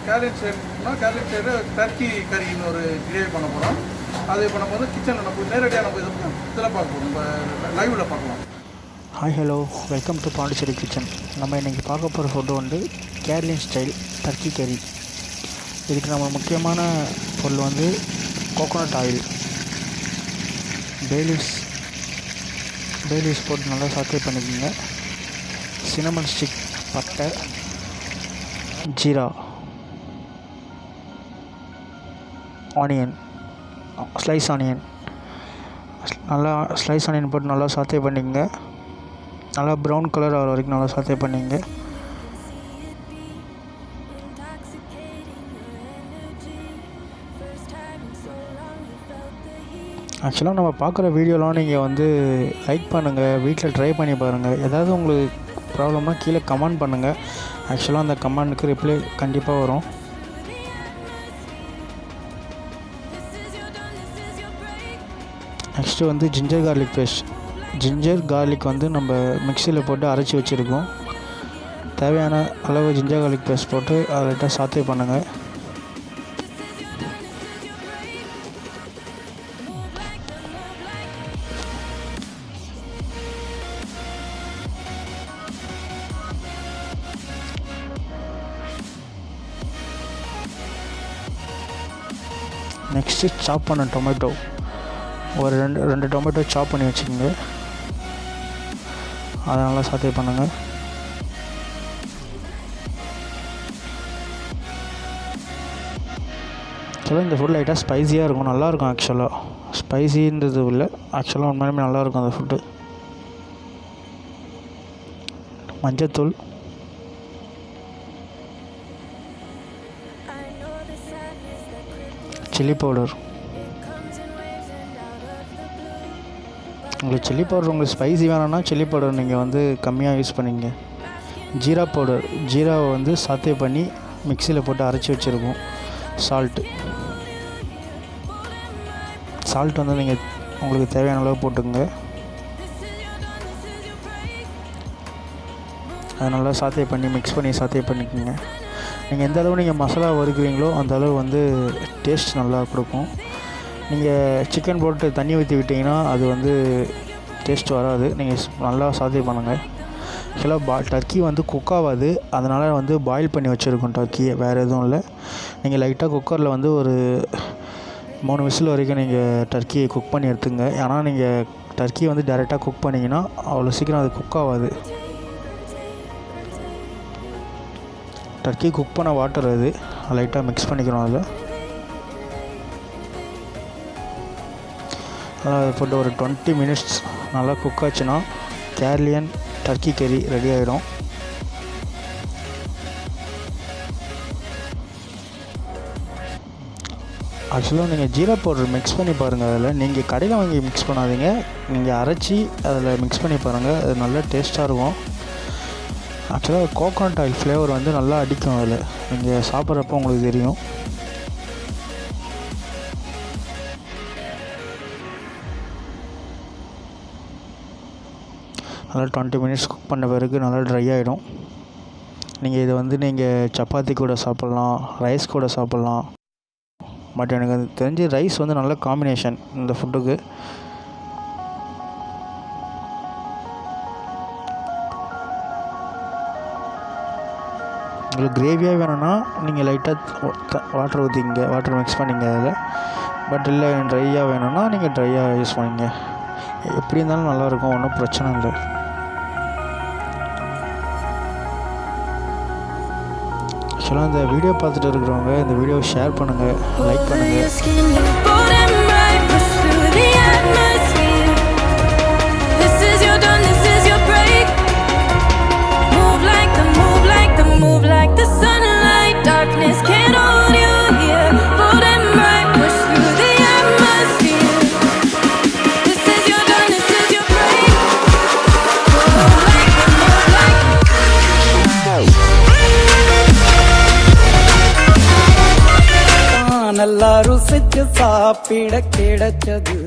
Carrot side Turkey கறின்னு ஒரு gravy பண்ண போகிறோம். அது இப்போ நம்ம வந்து கிச்சனில் நம்ம நேரடியாக நம்ம இதில் பார்க்க போகிறோம், நம்ம லைவில் பார்க்கலாம். Hi hello, welcome to Pondicherry kitchen. நம்ம இன்றைக்கி பார்க்க போகிற ஃபுட்டு வந்து கேரளியன் ஸ்டைல் டர்க்கி கறி. இதுக்கு நம்ம முக்கியமான பொருள் வந்து கோகோனட் ஆயில், பேலீவ்ஸ் போட்டு நல்லா சாட்டே பண்ணிக்கோங்க. சினமன் ஸ்டிக், பட்டை, ஜீரா, ஆனியன், ஸ்லைஸ் ஆனியன், நல்லா ஸ்லைஸ் ஆனியன் போட்டு நல்லா சாத்தே பண்ணிக்கங்க. நல்லா ப்ரௌன் கலர் ஆகிற வரைக்கும் நல்லா சாத்தே பண்ணிங்க. ஆக்சுவலாக நம்ம பார்க்குற வீடியோலாம் நீங்கள் வந்து லைக் பண்ணுங்கள், வீட்டில் ட்ரை பண்ணி பாருங்கள். ஏதாவது உங்களுக்கு ப்ராப்ளம்னா கீழே கமெண்ட் பண்ணுங்கள். ஆக்சுவலாக அந்த கமெண்ட்டுக்கு ரிப்ளை கண்டிப்பாக வரும். நெக்ஸ்ட்டு வந்து ginger garlic paste. Ginger garlic வந்து நம்ம மிக்சியில் போட்டு அரைச்சி வச்சுருக்கோம். தேவையான அளவு ஜிஞ்சர் கார்லிக் பேஸ்ட் போட்டு அதை லைட்டாக சாத்தே பண்ணுங்கள். நெக்ஸ்ட்டு சாப் பண்ண டொமேட்டோ, ஒரு ரெண்டு டொமேட்டோ சாப் பண்ணி வச்சுக்கோங்க. அதை நல்லா சாத்தே பண்ணுங்கள். ஆக்சுவலாக இந்த ஃபுட் லைட்டாக ஸ்பைஸியாக இருக்கும், நல்லாயிருக்கும். ஆக்சுவலாக ஸ்பைஸின்றது இல்லை, ஆக்சுவலாக உண்மையுமே நல்லாயிருக்கும் அந்த ஃபுட்டு. மஞ்சத்தூள், சில்லி பவுடர். உங்களுக்கு சில்லி பவுடர் உங்களுக்கு ஸ்பைசி வேணும்னா சில்லி பவுடர் நீங்கள் வந்து கம்மியாக யூஸ் பண்ணிங்க. ஜீரா பவுடர், ஜீராவை வந்து சாத்தே பண்ணி மிக்சியில் போட்டு அரைச்சி வச்சுருக்கோம். சால்ட் வந்து நீங்கள் உங்களுக்கு தேவையான அளவு போட்டுக்கோங்க. அதை நல்லா சாத்தே பண்ணி மிக்ஸ் பண்ணி சாத்தே பண்ணிக்கோங்க. நீங்கள் எந்த அளவு நீங்கள் மசாலா வறுக்கிறீங்களோ அந்த அளவு வந்து டேஸ்ட் நல்லா கொடுக்கும். நீங்கள் சிக்கன் போட்டு தண்ணி ஊற்றி விட்டிங்கன்னா அது வந்து டேஸ்ட் வராது. நீங்கள் நல்லா சாத்தே பண்ணுங்கள். ஆக்சுவலாக டர்க்கி வந்து குக் ஆகாது, அதனால் வந்து பாயில் பண்ணி வச்சுருக்கோம் டர்க்கியை, வேறு எதுவும் இல்லை. நீங்கள் லைட்டாக குக்கரில் வந்து ஒரு 3 விசில் வரைக்கும் நீங்கள் டர்க்கியை குக் பண்ணி எடுத்துங்க. ஏன்னா நீங்கள் டர்க்கியை வந்து டைரெக்டாக குக் பண்ணிங்கன்னா அவ்வளோ சீக்கிரம் அது குக் ஆகாது. டர்க்கி குக் பண்ண வாட்டர் அது லைட்டாக மிக்ஸ் பண்ணிக்கிறோம். அதில் நல்லா போட்டு ஒரு 20 மினிட்ஸ் நல்லா குக் ஆச்சுன்னா கேரளியன் டர்க்கி கறி ரெடி ஆகிடும். ஆக்சுவலாக நீங்கள் ஜீரா பவுடர் மிக்ஸ் பண்ணி பாருங்கள். அதில் நீங்கள் கடையில் வாங்கி மிக்ஸ் பண்ணாதீங்க, நீங்கள் அரைச்சி அதில் மிக்ஸ் பண்ணி பாருங்கள், அது நல்லா டேஸ்ட்டாக இருக்கும். ஆக்சுவலாக கோகோனட் ஆயில் ஃப்ளேவர் வந்து நல்லா அடிக்கும். அதில் நீங்கள் சாப்பிட்றப்போ உங்களுக்கு தெரியும். நல்லா 20 மினிட்ஸ் குக் பண்ண பிறகு நல்லா ட்ரை ஆகிடும். நீங்கள் இதை வந்து நீங்கள் சப்பாத்தி கூட சாப்பிட்லாம், ரைஸ் கூட சாப்பிட்லாம். பட் எனக்கு அது தெரிஞ்சு ரைஸ் வந்து நல்ல காம்பினேஷன் இந்த ஃபுட்டுக்கு. உங்களுக்கு கிரேவியாக வேணும்னா நீங்கள் லைட்டாக வாட்டர் ஊற்றிங்க, வாட்டர் மிக்ஸ் பண்ணிங்க அதில். பட் இல்லை ட்ரையாக வேணும்னா நீங்கள் ட்ரையாக யூஸ் பண்ணிங்க. எப்படி இருந்தாலும் நல்லாயிருக்கும், ஒன்றும் பிரச்சனை இல்லை. ஆக்சுவலாக இந்த வீடியோ பார்த்துட்டு இருக்கிறவங்க இந்த வீடியோவை ஷேர் பண்ணுங்கள், லைக் பண்ணுங்கள். நல்லா ருசிச்சு சாப்பிட கிடைச்சது